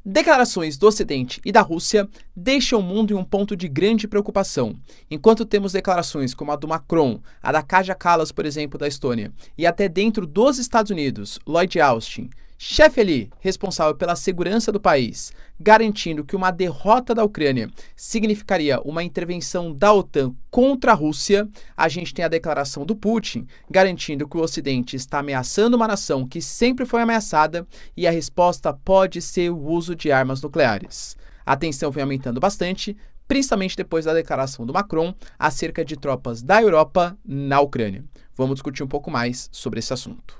Declarações do Ocidente e da Rússia deixam o mundo em um ponto de grande preocupação. Enquanto temos declarações como a do Macron, a da Kaja Kallas, por exemplo, da Estônia, e até dentro dos Estados Unidos, Lloyd Austin, chefe ali responsável pela segurança do país, garantindo que uma derrota da Ucrânia significaria uma intervenção da OTAN contra a Rússia, a gente tem a declaração do Putin garantindo que o Ocidente está ameaçando uma nação que sempre foi ameaçada e a resposta pode ser o uso de armas nucleares. A tensão vem aumentando bastante, principalmente depois da declaração do Macron acerca de tropas da Europa na Ucrânia. Vamos discutir um pouco mais sobre esse assunto.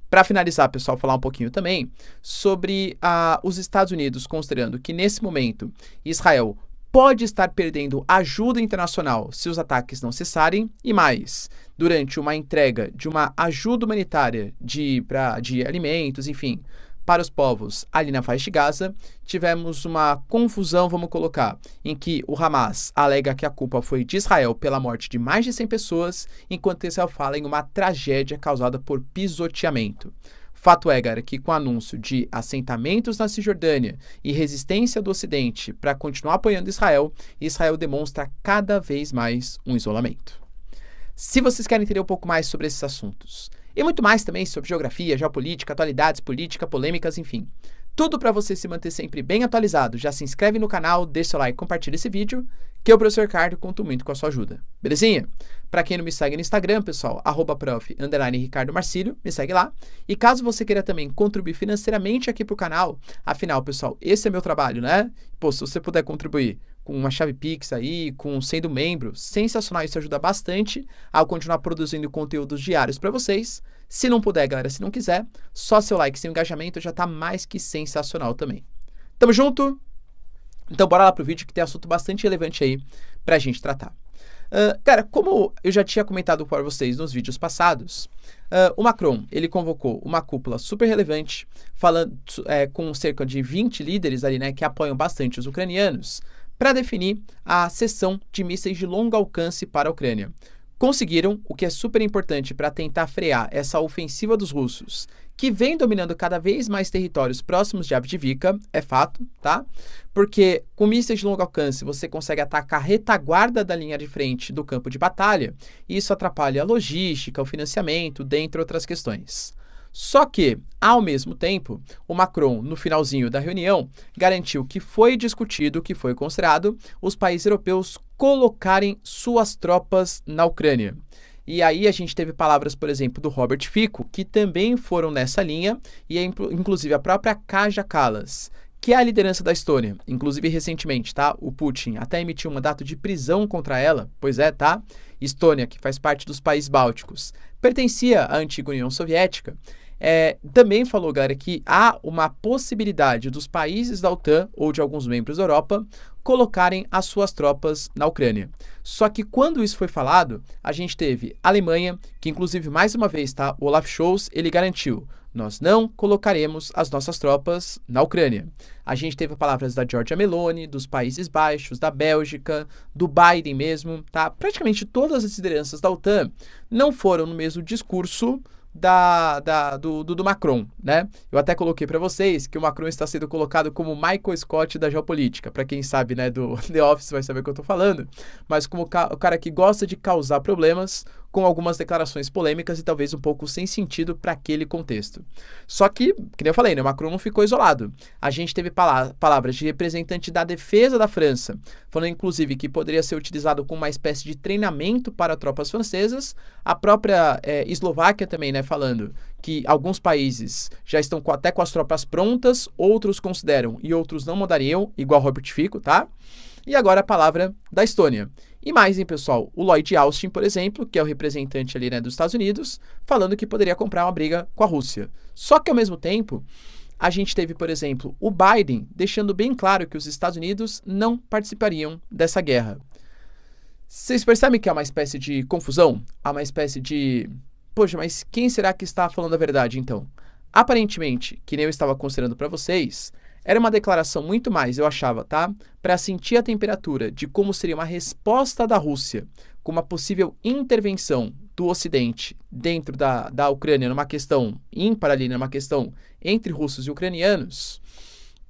Para finalizar, pessoal, falar um pouquinho também sobre os Estados Unidos, considerando que nesse momento Israel pode estar perdendo ajuda internacional se os ataques não cessarem e mais, durante uma entrega de uma ajuda humanitária de alimentos, enfim, para os povos ali na faixa de Gaza, tivemos uma confusão, vamos colocar, em que o Hamas alega que a culpa foi de Israel pela morte de mais de 100 pessoas, enquanto Israel fala em uma tragédia causada por pisoteamento. Fato é, galera, que com o anúncio de assentamentos na Cisjordânia e resistência do Ocidente para continuar apoiando Israel, Israel demonstra cada vez mais um isolamento. Se vocês querem entender um pouco mais sobre esses assuntos, e muito mais também sobre geografia, geopolítica, atualidades, política, polêmicas, enfim. Tudo para você se manter sempre bem atualizado. Já se inscreve no canal, deixa seu like, compartilha esse vídeo, que eu, professor Ricardo, conto muito com a sua ajuda. Belezinha? Para quem não me segue no Instagram, pessoal, @prof_Ricardo Marcílio, me segue lá. E caso você queira também contribuir financeiramente aqui pro canal, afinal, pessoal, esse é meu trabalho, né? Pô, se você puder contribuir com uma chave Pix aí, sendo membro, sensacional, isso ajuda bastante a eu continuar produzindo conteúdos diários para vocês. Se não puder, galera, se não quiser, só seu like, seu engajamento já tá mais que sensacional também. Tamo junto? Então bora lá pro vídeo que tem assunto bastante relevante aí pra gente tratar. Cara, como eu já tinha comentado para vocês nos vídeos passados, o Macron, ele convocou uma cúpula super relevante, falando com cerca de 20 líderes ali, né, que apoiam bastante os ucranianos, para definir a cessão de mísseis de longo alcance para a Ucrânia. Conseguiram, o que é super importante para tentar frear essa ofensiva dos russos, que vem dominando cada vez mais territórios próximos de Avdiivka, é fato, tá? Porque com mísseis de longo alcance você consegue atacar a retaguarda da linha de frente do campo de batalha, e isso atrapalha a logística, o financiamento, dentre outras questões. Só que, ao mesmo tempo, o Macron, no finalzinho da reunião, garantiu que foi discutido, que foi considerado, os países europeus colocarem suas tropas na Ucrânia. E aí a gente teve palavras, por exemplo, do Robert Fico, que também foram nessa linha, e inclusive a própria Kaja Kallas, que é a liderança da Estônia. Inclusive, recentemente, tá? O Putin até emitiu um mandato de prisão contra ela, pois é, tá? Estônia, que faz parte dos países bálticos, pertencia à antiga União Soviética, também falou, galera, que há uma possibilidade dos países da OTAN ou de alguns membros da Europa colocarem as suas tropas na Ucrânia. Só que quando isso foi falado, a gente teve a Alemanha, que inclusive mais uma vez, tá? O Olaf Scholz, ele garantiu: nós não colocaremos as nossas tropas na Ucrânia. A gente teve palavras da Giorgia Meloni, dos Países Baixos, da Bélgica, do Biden mesmo, tá? Praticamente todas as lideranças da OTAN não foram no mesmo discurso do Macron, né? Eu até coloquei para vocês que o Macron está sendo colocado como Michael Scott da geopolítica. Para quem sabe, né, do The Office vai saber o que eu tô falando, mas como o cara que gosta de causar problemas com algumas declarações polêmicas e talvez um pouco sem sentido para aquele contexto. Só que nem eu falei, né, o Macron não ficou isolado. A gente teve palavras de representante da defesa da França, falando inclusive que poderia ser utilizado como uma espécie de treinamento para tropas francesas. A própria Eslováquia também, né, falando que alguns países já estão até com as tropas prontas, outros consideram e outros não mandariam, igual Robert Fico, tá? E agora a palavra da Estônia. E mais, hein, pessoal, o Lloyd Austin, por exemplo, que é o representante ali, né, dos Estados Unidos, falando que poderia comprar uma briga com a Rússia. Só que, ao mesmo tempo, a gente teve, por exemplo, o Biden deixando bem claro que os Estados Unidos não participariam dessa guerra. Vocês percebem que há uma espécie de confusão? Há uma espécie de... Poxa, mas quem será que está falando a verdade, então? Aparentemente, que nem eu estava considerando para vocês, era uma declaração muito mais, eu achava, tá? Para sentir a temperatura de como seria uma resposta da Rússia com uma possível intervenção do Ocidente dentro da Ucrânia numa questão ímpar ali, numa questão entre russos e ucranianos,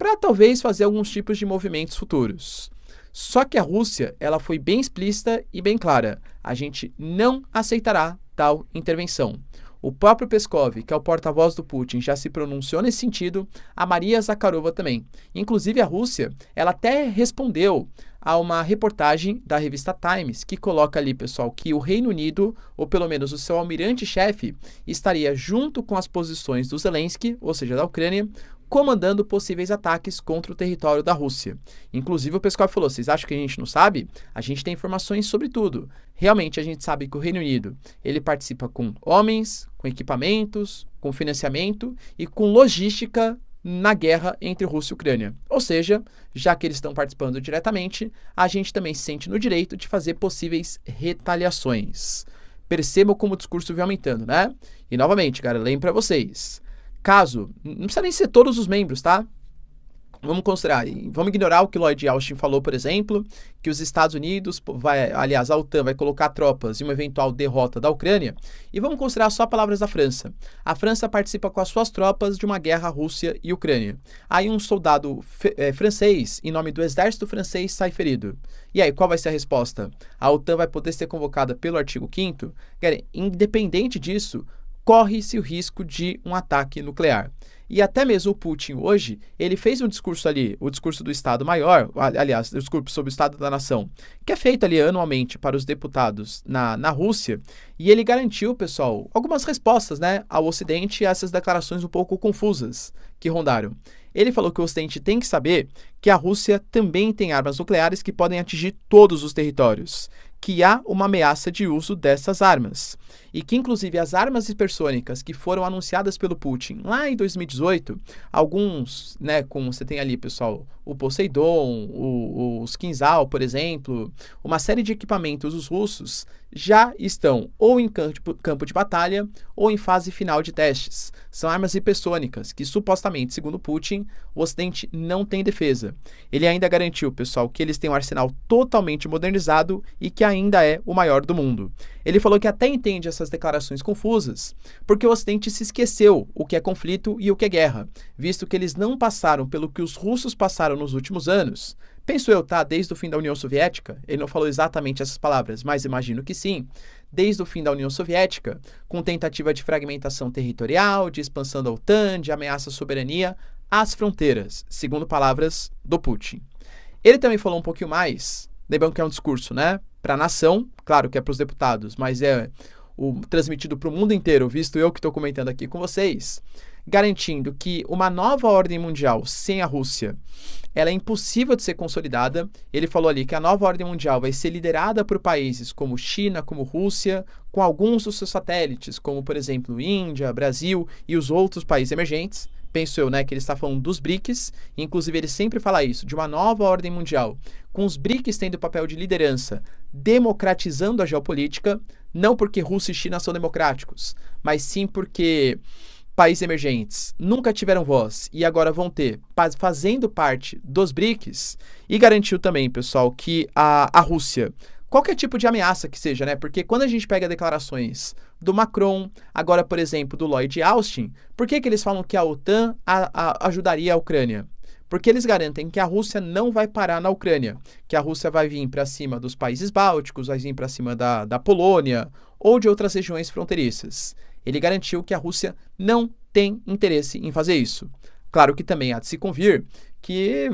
para talvez fazer alguns tipos de movimentos futuros. Só que a Rússia, ela foi bem explícita e bem clara. A gente não aceitará tal intervenção. O próprio Peskov, que é o porta-voz do Putin, já se pronunciou nesse sentido, a Maria Zakharova também. Inclusive a Rússia, ela até respondeu a uma reportagem da revista Times, que coloca ali, pessoal, que o Reino Unido, ou pelo menos o seu almirante-chefe, estaria junto com as posições do Zelensky, ou seja, da Ucrânia, comandando possíveis ataques contra o território da Rússia. Inclusive o Peskov falou, vocês acham que a gente não sabe? A gente tem informações sobre tudo. Realmente a gente sabe que o Reino Unido, ele participa com homens, com equipamentos, com financiamento e com logística na guerra entre Rússia e Ucrânia. Ou seja, já que eles estão participando diretamente, a gente também se sente no direito de fazer possíveis retaliações. Percebam como o discurso vem aumentando, né? E novamente, cara, lembro para vocês. Caso, não precisa nem ser todos os membros, tá? Vamos considerar, vamos ignorar o que Lloyd Austin falou, por exemplo, que os Estados Unidos, aliás, a OTAN vai colocar tropas em uma eventual derrota da Ucrânia, e vamos considerar só palavras da França. A França participa com as suas tropas de uma guerra Rússia e Ucrânia. Aí um soldado francês, em nome do exército francês, sai ferido. E aí, qual vai ser a resposta? A OTAN vai poder ser convocada pelo artigo 5º? Independente disso, corre-se o risco de um ataque nuclear. E até mesmo o Putin hoje, ele fez um discurso ali, o discurso do Estado-Maior, aliás, o discurso sobre o Estado da Nação, que é feito ali anualmente para os deputados na Rússia, e ele garantiu, pessoal, algumas respostas, né, ao Ocidente a essas declarações um pouco confusas que rondaram. Ele falou que o Ocidente tem que saber que a Rússia também tem armas nucleares que podem atingir todos os territórios, que há uma ameaça de uso dessas armas. E que, inclusive, as armas hipersônicas que foram anunciadas pelo Putin lá em 2018, alguns, né, como você tem ali, pessoal, o Poseidon, os Kinzhal, por exemplo, uma série de equipamentos dos russos já estão ou em campo de batalha ou em fase final de testes. São armas hipersônicas que, supostamente, segundo Putin, o Ocidente não tem defesa. Ele ainda garantiu, pessoal, que eles têm um arsenal totalmente modernizado e que ainda é o maior do mundo. Ele falou que até entende essas declarações confusas, porque o Ocidente se esqueceu o que é conflito e o que é guerra, visto que eles não passaram pelo que os russos passaram nos últimos anos. Penso eu, tá? Desde o fim da União Soviética, ele não falou exatamente essas palavras, mas imagino que sim. Desde o fim da União Soviética, com tentativa de fragmentação territorial, de expansão da OTAN, de ameaça à soberania, às fronteiras, segundo palavras do Putin. Ele também falou um pouquinho mais, lembrando que é um discurso, né? Para a nação, claro que é para os deputados, mas é transmitido para o mundo inteiro, visto eu que estou comentando aqui com vocês, garantindo que uma nova ordem mundial sem a Rússia, ela é impossível de ser consolidada. Ele falou ali que a nova ordem mundial vai ser liderada por países como China, como Rússia, com alguns dos seus satélites, como, por exemplo, Índia, Brasil e os outros países emergentes. Penso eu, né, que ele está falando dos BRICS, e inclusive ele sempre fala isso, de uma nova ordem mundial, com os BRICS tendo o papel de liderança, democratizando a geopolítica, não porque Rússia e China são democráticos, mas sim porque países emergentes nunca tiveram voz e agora vão ter, fazendo parte dos BRICS, e garantiu também, pessoal, que a Rússia, qualquer tipo de ameaça que seja, né? Porque quando a gente pega declarações do Macron, agora, por exemplo, do Lloyd Austin, por que eles falam que a OTAN ajudaria a Ucrânia? Porque eles garantem que a Rússia não vai parar na Ucrânia, que a Rússia vai vir para cima dos países bálticos, vai vir para cima da Polônia ou de outras regiões fronteiriças. Ele garantiu que a Rússia não tem interesse em fazer isso. Claro que também há de se convir que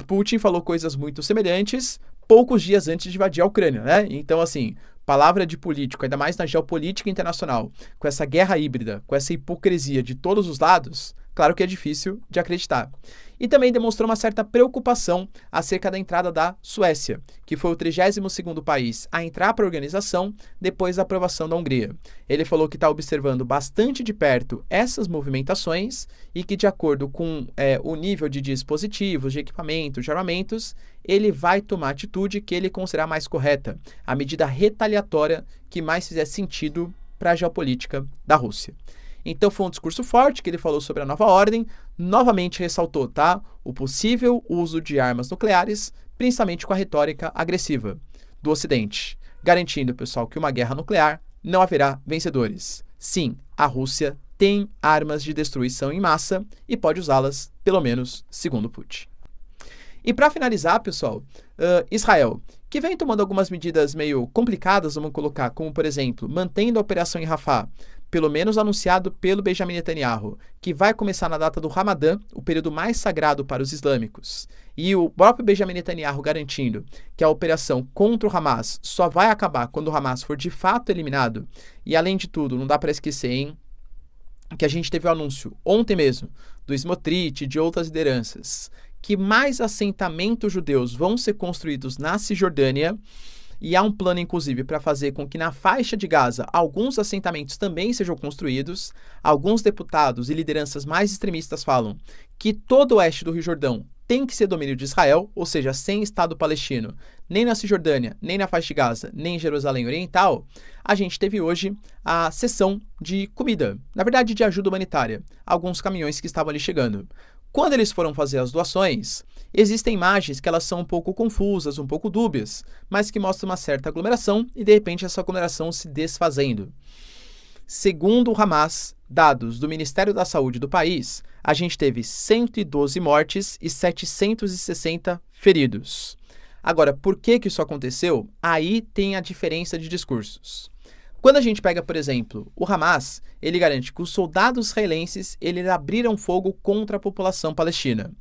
Putin falou coisas muito semelhantes poucos dias antes de invadir a Ucrânia, né? Então, assim, palavra de político, ainda mais na geopolítica internacional, com essa guerra híbrida, com essa hipocrisia de todos os lados, claro que é difícil de acreditar. E também demonstrou uma certa preocupação acerca da entrada da Suécia, que foi o 32º país a entrar para a organização depois da aprovação da Hungria. Ele falou que está observando bastante de perto essas movimentações e que, de acordo com o nível de dispositivos, de equipamentos, de armamentos, ele vai tomar a atitude que ele considerar mais correta, a medida retaliatória que mais fizer sentido para a geopolítica da Rússia. Então foi um discurso forte que ele falou sobre a nova ordem, novamente ressaltou, tá, o possível uso de armas nucleares, principalmente com a retórica agressiva do Ocidente, garantindo, pessoal, que uma guerra nuclear não haverá vencedores. Sim, a Rússia tem armas de destruição em massa e pode usá-las pelo menos segundo Putin. E para finalizar, pessoal, Israel, que vem tomando algumas medidas meio complicadas, vamos colocar, como por exemplo, mantendo a operação em Rafah, pelo menos anunciado pelo Benjamin Netanyahu, que vai começar na data do Ramadã, o período mais sagrado para os islâmicos, e o próprio Benjamin Netanyahu garantindo que a operação contra o Hamas só vai acabar quando o Hamas for de fato eliminado, e além de tudo, não dá para esquecer, hein, que a gente teve o anúncio ontem mesmo do Smotrich e de outras lideranças, que mais assentamentos judeus vão ser construídos na Cisjordânia, e há um plano, inclusive, para fazer com que na faixa de Gaza alguns assentamentos também sejam construídos. Alguns deputados e lideranças mais extremistas falam que todo o oeste do Rio Jordão tem que ser domínio de Israel, ou seja, sem Estado palestino, nem na Cisjordânia, nem na faixa de Gaza, nem em Jerusalém Oriental. A gente teve hoje a sessão de comida, na verdade de ajuda humanitária, alguns caminhões que estavam ali chegando. Quando eles foram fazer as doações, existem imagens que elas são um pouco confusas, um pouco dúbias, mas que mostram uma certa aglomeração e de repente essa aglomeração se desfazendo. Segundo o Hamas, dados do Ministério da Saúde do país, a gente teve 112 mortes e 760 feridos. Agora, por que isso aconteceu? Aí tem a diferença de discursos. Quando a gente pega, por exemplo, o Hamas, ele garante que os soldados israelenses eles abriram fogo contra a população palestina.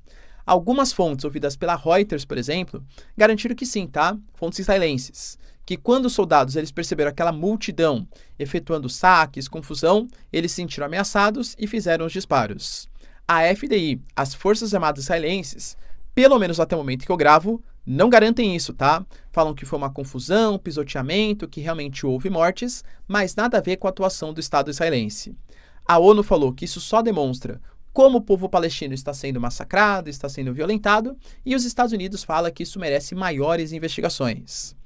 Algumas fontes ouvidas pela Reuters, por exemplo, garantiram que sim, tá? Fontes israelenses. Que quando os soldados eles perceberam aquela multidão efetuando saques, confusão, eles se sentiram ameaçados e fizeram os disparos. A FDI, as Forças Armadas Israelenses, pelo menos até o momento que eu gravo, não garantem isso, tá? Falam que foi uma confusão, pisoteamento, que realmente houve mortes, mas nada a ver com a atuação do Estado israelense. A ONU falou que isso só demonstra como o povo palestino está sendo massacrado, está sendo violentado, e os Estados Unidos falam que isso merece maiores investigações.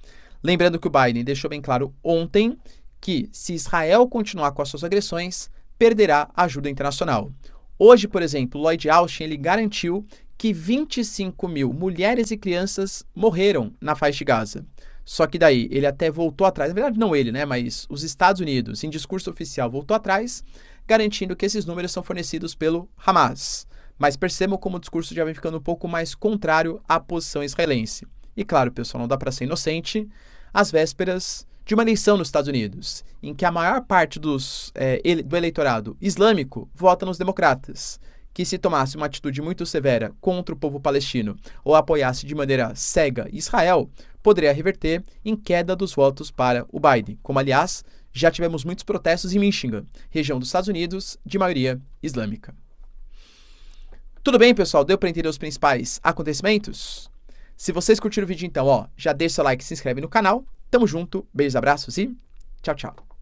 Lembrando que o Biden deixou bem claro ontem que, se Israel continuar com as suas agressões, perderá ajuda internacional. Hoje, por exemplo, Lloyd Austin ele garantiu que 25 mil mulheres e crianças morreram na faixa de Gaza. Só que daí ele até voltou atrás, na verdade não ele, né, mas os Estados Unidos, em discurso oficial, voltou atrás, garantindo que esses números são fornecidos pelo Hamas. Mas percebam como o discurso já vem ficando um pouco mais contrário à posição israelense. E claro, pessoal, não dá para ser inocente, às vésperas de uma eleição nos Estados Unidos, em que a maior parte do eleitorado islâmico vota nos democratas, que se tomasse uma atitude muito severa contra o povo palestino ou apoiasse de maneira cega Israel, poderia reverter em queda dos votos para o Biden, como aliás já tivemos muitos protestos em Michigan, região dos Estados Unidos de maioria islâmica. Tudo bem, pessoal? Deu para entender os principais acontecimentos? Se vocês curtiram o vídeo então, já deixa o seu like e se inscreve no canal. Tamo junto, beijos, abraços e tchau, tchau.